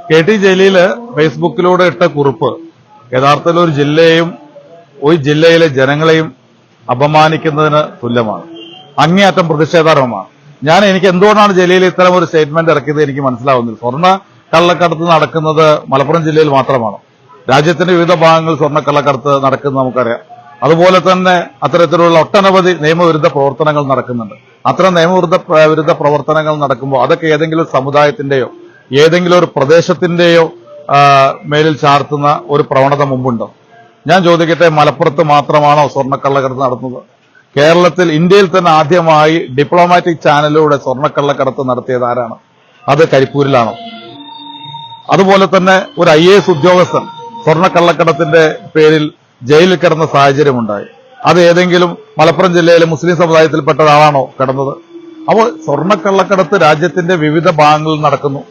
K T. Jaleel ഫേസ്ബുക്കിലൂടെ ഇട്ട കുറിപ്പ് യഥാർത്ഥത്തിൽ ഒരു ജില്ലയെയും ഒരു ജില്ലയിലെ ജനങ്ങളെയും അപമാനിക്കുന്നതിന് തുല്യമാണ്. അങ്ങേയറ്റം പ്രതിഷേധാർഹമാണ്. എനിക്ക് എന്തുകൊണ്ടാണ് ജലീൽ ഇത്തരം ഒരു സ്റ്റേറ്റ്മെന്റ് ഇറക്കിയത് എനിക്ക് മനസ്സിലാവുന്നില്ല. സ്വർണ്ണ കള്ളക്കടത്ത് നടക്കുന്നത് മലപ്പുറം ജില്ലയിൽ മാത്രമാണ്. രാജ്യത്തിന്റെ വിവിധ ഭാഗങ്ങളിൽ സ്വർണ്ണക്കള്ളക്കടത്ത് നടക്കുന്നത് നമുക്കറിയാം. അതുപോലെ തന്നെ അത്തരത്തിലുള്ള ഒട്ടനവധി നിയമവിരുദ്ധ പ്രവർത്തനങ്ങൾ നടക്കുന്നുണ്ട്. അത്തരം നിയമവിരുദ്ധ പ്രവർത്തനങ്ങൾ നടക്കുമ്പോൾ അതൊക്കെ ഏതെങ്കിലും സമുദായത്തിന്റെയോ ഏതെങ്കിലും ഒരു പ്രദേശത്തിന്റെയോ മേലിൽ ചാർത്തുന്ന ഒരു പ്രവണത മുമ്പുണ്ടോ? ഞാൻ ചോദിക്കട്ടെ, മലപ്പുറത്ത് മാത്രമാണോ സ്വർണ്ണക്കള്ളക്കടത്ത് നടത്തുന്നത്? കേരളത്തിൽ, ഇന്ത്യയിൽ തന്നെ ആദ്യമായി ഡിപ്ലോമാറ്റിക് ചാനലിലൂടെ സ്വർണ്ണക്കള്ളക്കടത്ത് നടത്തിയത് ആരാണ്? അത് കരിപ്പൂരിലാണോ? അതുപോലെ തന്നെ ഒരു IAS ഉദ്യോഗസ്ഥൻ സ്വർണ്ണക്കള്ളക്കടത്തിന്റെ പേരിൽ ജയിലിൽ കിടന്ന സാഹചര്യമുണ്ടായി. അത് ഏതെങ്കിലും മലപ്പുറം ജില്ലയിലെ മുസ്ലിം സമുദായത്തിൽപ്പെട്ട ഒരാളാണോ കിടന്നത്? അപ്പോൾ സ്വർണ്ണക്കള്ളക്കടത്ത് രാജ്യത്തിന്റെ വിവിധ ഭാഗങ്ങളിൽ നടക്കുന്നു.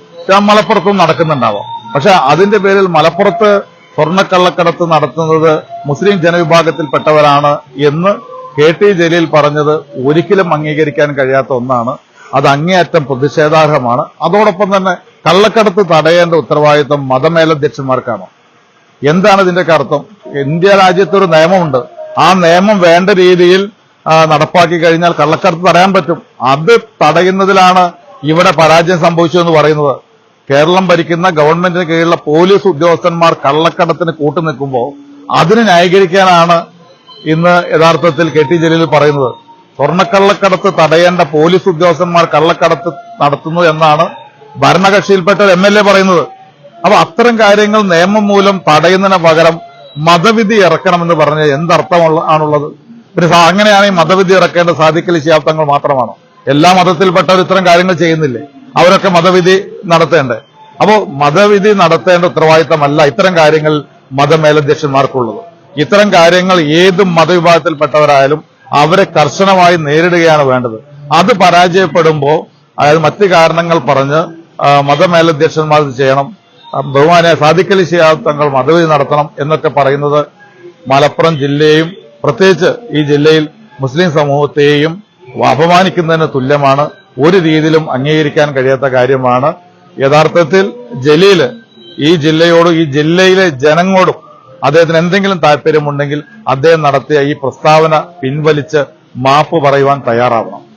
മലപ്പുറത്തും നടക്കുന്നുണ്ടാവാം. പക്ഷെ അതിന്റെ പേരിൽ മലപ്പുറത്ത് സ്വർണ്ണക്കള്ളക്കടത്ത് നടത്തുന്നത് മുസ്ലിം ജനവിഭാഗത്തിൽപ്പെട്ടവരാണ് എന്ന് കെ.ടി. ജലീൽ പറഞ്ഞത് ഒരിക്കലും അംഗീകരിക്കാൻ കഴിയാത്ത ഒന്നാണ്. അത് അങ്ങേയറ്റം പ്രതിഷേധാർഹമാണ്. അതോടൊപ്പം തന്നെ കള്ളക്കടത്ത് തടയേണ്ട ഉത്തരവാദിത്വം മതമേലധ്യക്ഷന്മാർക്കാണോ? എന്താണ് ഇതിന്റെയൊക്കെ അർത്ഥം? ഇന്ത്യ രാജ്യത്തൊരു നിയമമുണ്ട്. ആ നിയമം വേണ്ട രീതിയിൽ നടപ്പാക്കി കഴിഞ്ഞാൽ കള്ളക്കടത്ത് തടയാൻ പറ്റും. അത് തടയുന്നതിലാണ് ഇവിടെ പരാജയം സംഭവിച്ചു എന്ന് പറയുന്നത്. കേരളം ഭരിക്കുന്ന ഗവൺമെന്റിന് കീഴിലുള്ള പോലീസ് ഉദ്യോഗസ്ഥന്മാർ കള്ളക്കടത്തിന് കൂട്ടുനിൽക്കുമ്പോൾ അതിനെ ന്യായീകരിക്കാനാണ് ഇന്ന് യഥാർത്ഥത്തിൽ കെ.ടി. ജലീൽ പറയുന്നത്. സ്വർണ്ണക്കള്ളക്കടത്ത് തടയേണ്ട പോലീസ് ഉദ്യോഗസ്ഥന്മാർ കള്ളക്കടത്ത് നടത്തുന്നു എന്നാണ് ഭരണകക്ഷിയിൽപ്പെട്ട ഒരു MLA പറയുന്നത്. അപ്പൊ അത്തരം കാര്യങ്ങൾ നിയമം മൂലം തടയുന്നതിന് പകരം മതവിധി ഇറക്കണമെന്ന് പറഞ്ഞ എന്തർത്ഥമാണുള്ളത്? പിന്നെ അങ്ങനെയാണെങ്കിൽ മതവിധി ഇറക്കേണ്ട സാദിഖ് അലി ശിഹാബ് തങ്ങൾ മാത്രമാണോ? എല്ലാ മതത്തിൽപ്പെട്ടവർ ഇത്തരം കാര്യങ്ങൾ ചെയ്യുന്നില്ലേ? അവരൊക്കെ മതവിധി നടത്തേണ്ടേ? അപ്പോ മതവിധി നടത്തേണ്ട ഉത്തരവാദിത്തമല്ല ഇത്തരം കാര്യങ്ങൾ മതമേലധ്യക്ഷന്മാർക്കുള്ളത്. ഇത്തരം കാര്യങ്ങൾ ഏത് മതവിഭാഗത്തിൽപ്പെട്ടവരായാലും അവരെ കർശനമായി നേരിടുകയാണ് വേണ്ടത്. അത് പരാജയപ്പെടുമ്പോൾ അതായത് മറ്റ് കാരണങ്ങൾ പറഞ്ഞ് മതമേലധ്യക്ഷന്മാർ ചെയ്യണം, ബഹുമാനായ സാദിഖ് അലി ശിഹാബ് തങ്ങൾ മതവിധി നടത്തണം എന്നൊക്കെ പറയുന്നത് മലപ്പുറം ജില്ലയെയും പ്രത്യേകിച്ച് ഈ ജില്ലയിൽ മുസ്ലിം സമൂഹത്തെയും അപമാനിക്കുന്നതിന് തുല്യമാണ്. ഒരു രീതിയിലും അംഗീകരിക്കാൻ കഴിയാത്ത കാര്യമാണ്. യഥാർത്ഥത്തിൽ ജലീല് ഈ ജില്ലയോടും ഈ ജില്ലയിലെ ജനങ്ങളോടും അദ്ദേഹത്തിന് എന്തെങ്കിലും താല്പര്യമുണ്ടെങ്കിൽ അദ്ദേഹം നടത്തിയ ഈ പ്രസ്താവന പിൻവലിച്ച് മാപ്പ് പറയുവാൻ തയ്യാറാവണം.